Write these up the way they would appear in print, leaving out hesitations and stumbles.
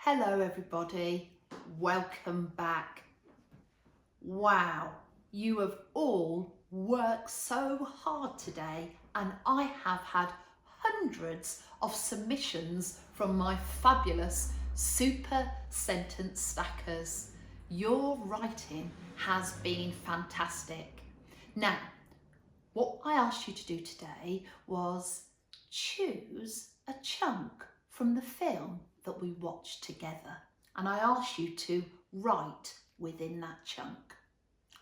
Hello everybody, welcome back. Wow, you have all worked so hard today and I have had hundreds of submissions from my fabulous super sentence stackers. Your writing has been fantastic. Now, what I asked you to do today was choose a chunk from the film that we watched together, and I asked you to write within that chunk.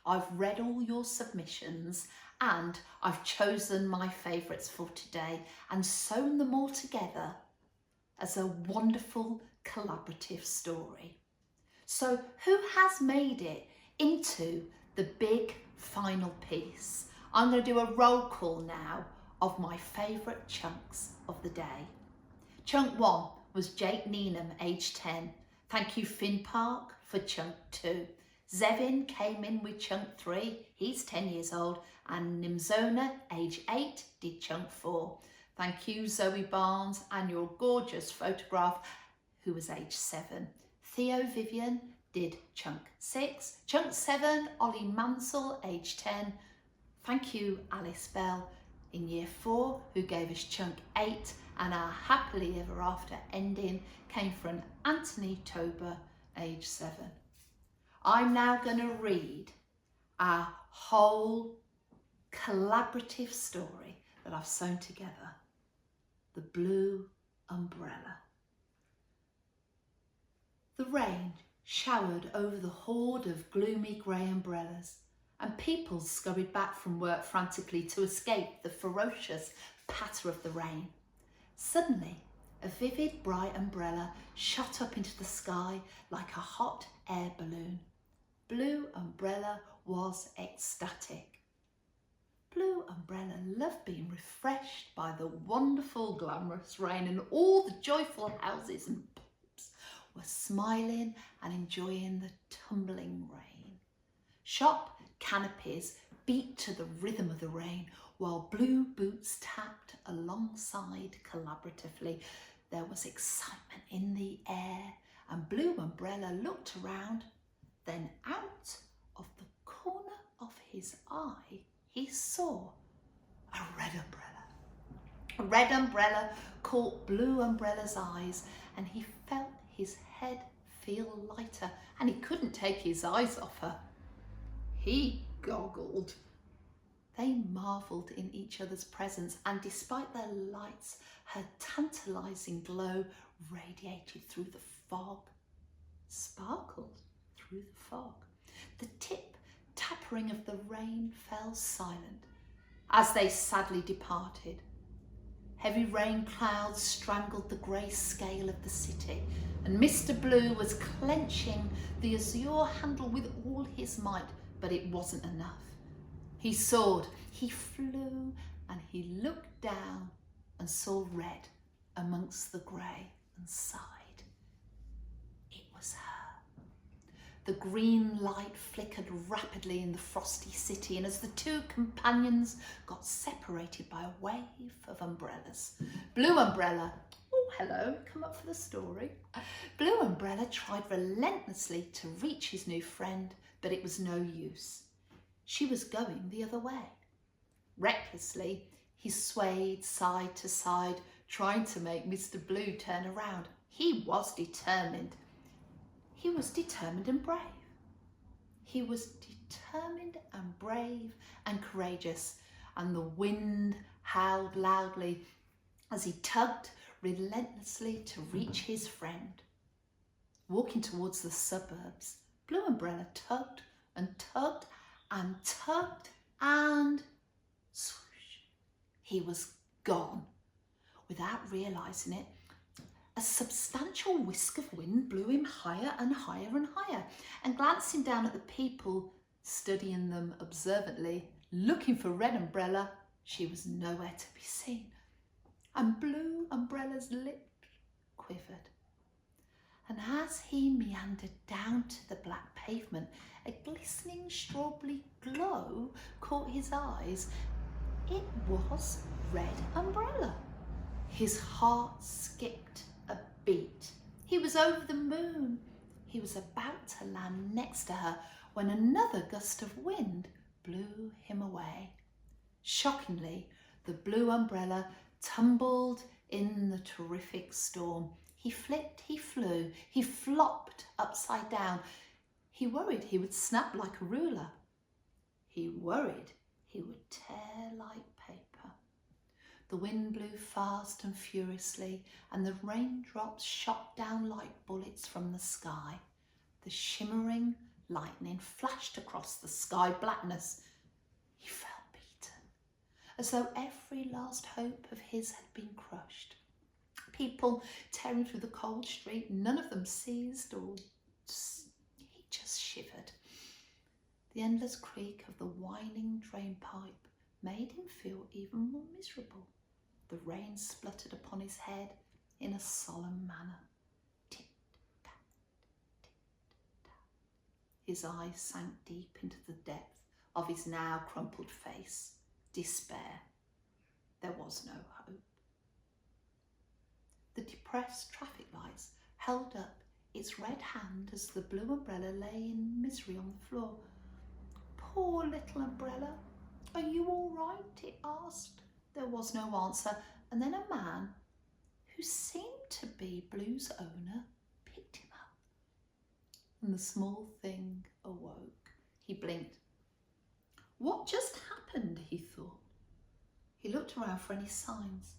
I've read all your submissions and I've chosen my favourites for today and sewn them all together as a wonderful collaborative story. So who has made it into the big final piece? I'm going to do a roll call now of my favourite chunks of the day. Chunk 1 was Jake Neenham, age 10. Thank you Finn Park for chunk 2. Zevin came in with chunk 3, he's 10 years old, and Nimzona, age 8, did chunk 4. Thank you Zoe Barnes and your gorgeous photograph, who was age 7. Theo Vivian did chunk 6. Chunk 7, Ollie Mansell, age 10. Thank you Alice Bell in year 4, who gave us chunk 8, and our happily ever after ending came from Anthony Tober, age 7. I'm now going to read our whole collaborative story that I've sewn together, The Blue Umbrella. The rain showered over the horde of gloomy grey umbrellas, and people scurried back from work frantically to escape the ferocious patter of the rain. Suddenly, a vivid bright umbrella shot up into the sky like a hot air balloon. Blue Umbrella was ecstatic. Blue Umbrella loved being refreshed by the wonderful glamorous rain, and all the joyful houses and pubs were smiling and enjoying the tumbling rain. Shop canopies beat to the rhythm of the rain, while blue boots tapped alongside collaboratively. There was excitement in the air, and Blue Umbrella looked around. Then out of the corner of his eye, he saw a red umbrella. A red umbrella caught Blue Umbrella's eyes, and he felt his head feel lighter, and he couldn't take his eyes off her. He goggled. They marvelled in each other's presence, and despite their lights, her tantalising glow radiated through the fog, sparkled through the fog. The tip-tappering of the rain fell silent as they sadly departed. Heavy rain clouds strangled the grey scale of the city, and Mr. Blue was clenching the azure handle with all his might, but it wasn't enough. He soared, he flew, and he looked down and saw red amongst the grey and sighed. It was her. The green light flickered rapidly in the frosty city, and as the two companions got separated by a wave of umbrellas, Blue Umbrella, oh hello, come up for the story. Blue Umbrella tried relentlessly to reach his new friend, but it was no use. She was going the other way. Recklessly, he swayed side to side, trying to make Mr. Blue turn around. He was determined. He was determined and brave. He was determined and brave and courageous, and the wind howled loudly as he tugged relentlessly to reach his friend. Walking towards the suburbs, Blue Umbrella tugged and tugged and tugged, and swoosh, he was gone. Without realising it, a substantial whisk of wind blew him higher and higher and higher, and glancing down at the people, studying them observantly, looking for Red Umbrella, she was nowhere to be seen, and Blue Umbrella's lip quivered. And as he meandered down to the black pavement, a glistening strawberry glow caught his eyes. It was Red Umbrella. His heart skipped a beat. He He was over the moon. He was about to land next to her when another gust of wind blew him away. Shockingly, the blue umbrella tumbled in the terrific storm. He flipped, he flew, he flopped upside down. He worried he would snap like a ruler. He worried he would tear like paper. The wind blew fast and furiously, and the raindrops shot down like bullets from the sky. The shimmering lightning flashed across the sky blackness. He felt beaten, as though every last hope of his had been crushed. People tearing through the cold street, none of them seized or he just shivered. The endless creak of the whining drain pipe made him feel even more miserable. The rain spluttered upon his head in a solemn manner. Tit-tat, tit-tat. His eyes sank deep into the depth of his now crumpled face. Despair. There was no hope. The depressed traffic lights held up its red hand as the blue umbrella lay in misery on the floor. Poor little umbrella, are you all right? It asked. There was no answer, and then a man, who seemed to be Blue's owner, picked him up. And the small thing awoke. He blinked. What just happened, he thought. He looked around for any signs,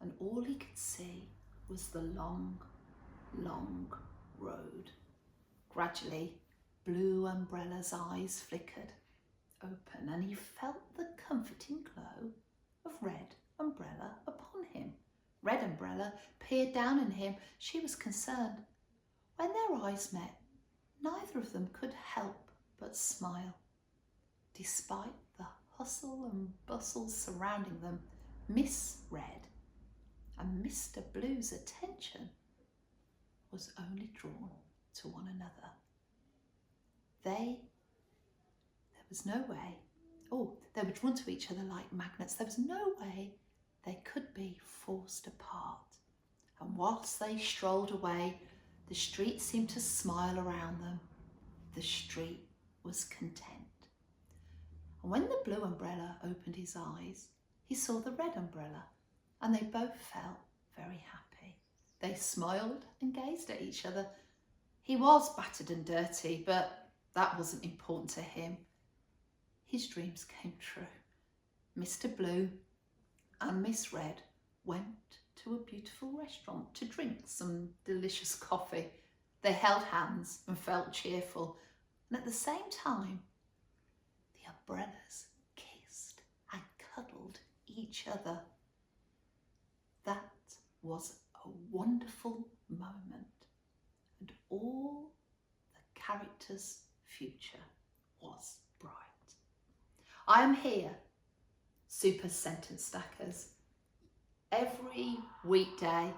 and all he could see was the long, long road. Gradually, Blue Umbrella's eyes flickered open, and he felt the comforting glow of Red Umbrella upon him. Red Umbrella peered down at him. She was concerned. When their eyes met, neither of them could help but smile. Despite the hustle and bustle surrounding them, Miss Red and Mr. Blue's attention was only drawn to one another. There was no way, they were drawn to each other like magnets. There was no way they could be forced apart. And whilst they strolled away, the street seemed to smile around them. The street was content. And when the Blue Umbrella opened his eyes, he saw the Red Umbrella, and they both felt very happy. They smiled and gazed at each other. He was battered and dirty, but that wasn't important to him. His dreams came true. Mr. Blue and Miss Red went to a beautiful restaurant to drink some delicious coffee. They held hands and felt cheerful, and at the same time, the umbrellas kissed and cuddled each other. That was a wonderful moment, and all the characters' future was bright. I am here, Super Sentence Stackers, every weekday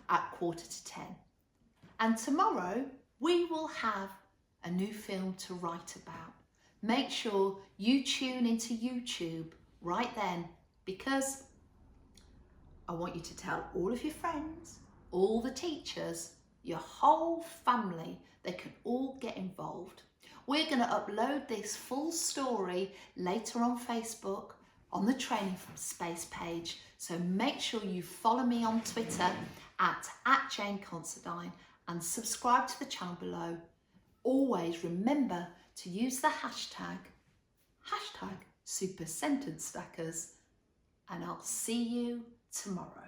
at 10:15. And tomorrow we will have a new film to write about. Make sure you tune into YouTube right then, because I want you to tell all of your friends, all the teachers, your whole family. They can all get involved. We're going to upload this full story later on Facebook on the Training from Space page. So make sure you follow me on Twitter at Jane Considine and subscribe to the channel below. Always remember to use the hashtag Super Sentence Stackers, and I'll see you tomorrow.